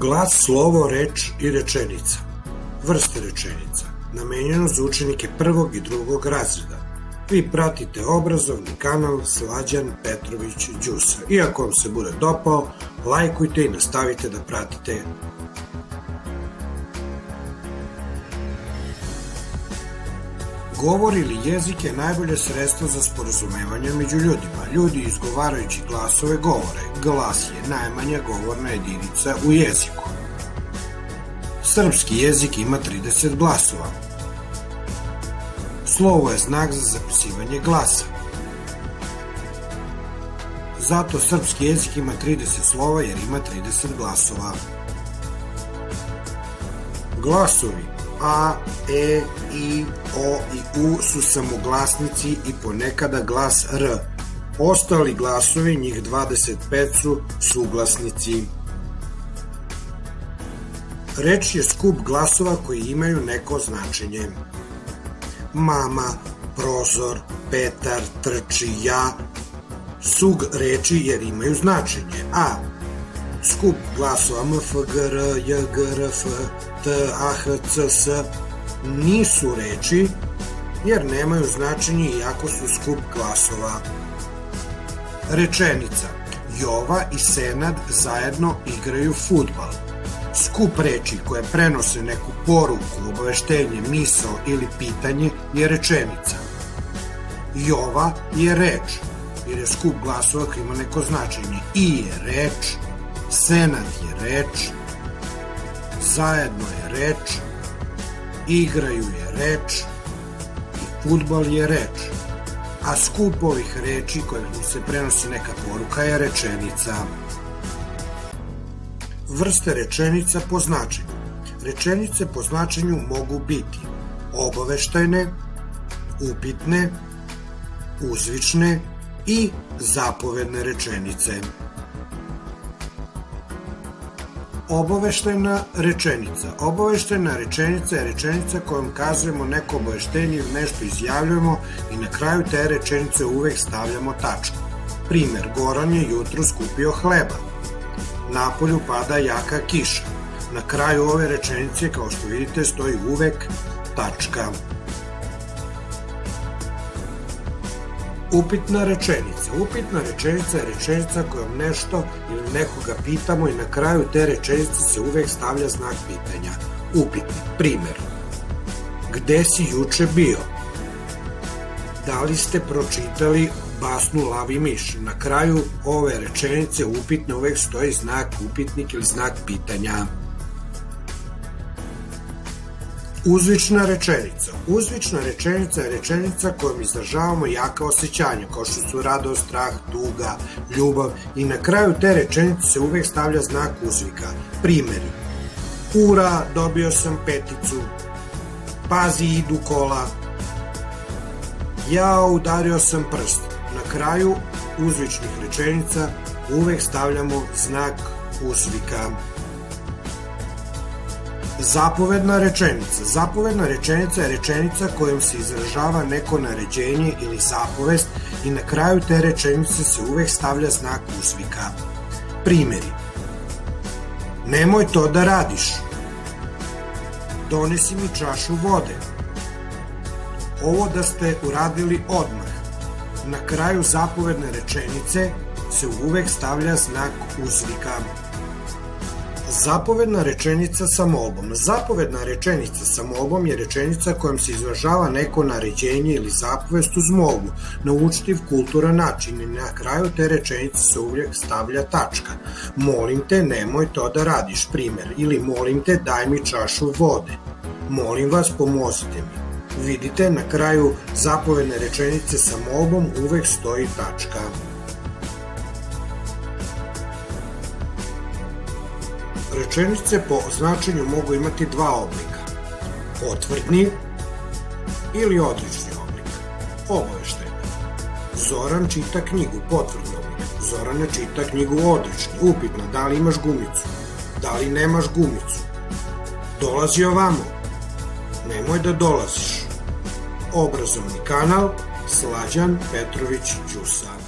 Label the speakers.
Speaker 1: Glas, slovo, reč i rečenica. Vrste rečenica. Namenjeno za učenike prvog i drugog razreda. Vi pratite obrazovni kanal Slađan Petrović Đusa. I ako vam se bude dopao, lajkujte i nastavite da pratite. Govor ili jezik je najbolje sredstvo za sporazumevanje među ljudima. Ljudi izgovarajući glasove govore. Glas je najmanja govorna jedinica u jeziku. Srpski jezik ima 30 glasova. Slovo je znak za zapisivanje glasa. Zato srpski jezik ima 30 slova jer ima 30 glasova. Glasovi A, E, I, O i U su samoglasnici i ponekada glas R. Ostali glasovi, njih 25, su suglasnici. Reč je skup glasova koji imaju neko značenje. Mama, prozor, Petar, trči, ja. Sug reči jer imaju značenje. A. Skup glasova M, F, G, R, J, G, R, F, T, A, H, C, S nisu reči jer nemaju značenje iako su skup glasova. Rečenica. Jova i Senad zajedno igraju fudbal. Skup reči koje prenose neku poruku, obaveštenje, misao ili pitanje je rečenica. Jova je reč jer je skup glasova koji ima neko značenje. I je reč, Senad je reč, zajedno je reč, igraju je reč i fudbal je reč. A skup ovih reči koje se prenosi neka poruka je rečenica. Vrste rečenica po značenju. Rečenice po značenju mogu biti obaveštajne, upitne, uzvične i zapovedne rečenice. Obaveštajna rečenica. Obaveštajna rečenica je rečenica kojom kazujemo neko obaveštenje ili nešto izjavljujemo i na kraju te rečenice uvek stavljamo tačku. Primer, Goran je jutro skupio hleba. Napolju pada jaka kiša. Na kraju ove rečenice, kao što vidite, stoji uvek tačka. Upitna rečenica. Upitna rečenica je rečenica kojom nešto ili nekoga pitamo i na kraju te rečenice se uvek stavlja znak pitanja. Upitni. Primer. Gde si juče bio? Da li ste pročitali basnu Lav i miš? Na kraju ove rečenice upitne uvek stoji znak upitnik ili znak pitanja. Uzvična rečenica. Uzvična rečenica je rečenica kojom izražavamo jaka osjećanja, kao što su radost, strah, tuga, ljubav i na kraju te rečenice se uvek stavlja znak uzvika. Primeri. Ura, dobio sam 5. Pazi, idu kola. Ja, udario sam prst. Na kraju uzvičnih rečenica uvek stavljamo znak uzvika. Zapovedna rečenica. Zapovedna rečenica je rečenica kojom se izražava neko naređenje ili zapovest i na kraju te rečenice se uvek stavlja znak uzvika. Primeri. Nemoj to da radiš. Donesi mi čašu vode. Ovo da ste uradili odmah. Na kraju zapovedne rečenice se uvek stavlja znak uzvika. Zapovedna rečenica sa molbom. Zapovedna rečenica sa molbom je rečenica kojom se izražava neko naređenje ili zapovest uz molbu na učtiv, kulturan način i na kraju te rečenice se uvijek stavlja tačka. Molim te, nemoj to da radiš, primer, ili molim te, daj mi čašu vode. Molim vas, pomozite mi. Vidite, na kraju zapovedne rečenice sa molbom uvek stoji tačka. Rečenice po značenju mogu imati dva oblika. Potvrdni ili odlični oblik. Obaveštajni. Zoran čita knjigu, potvrdni oblik. Zorana čita knjigu, odlični. Upitno, da li imaš gumicu? Da li nemaš gumicu? Dolazi ovamo. Nemoj da dolaziš. Obrazovni kanal Slađan Petrović Đusa.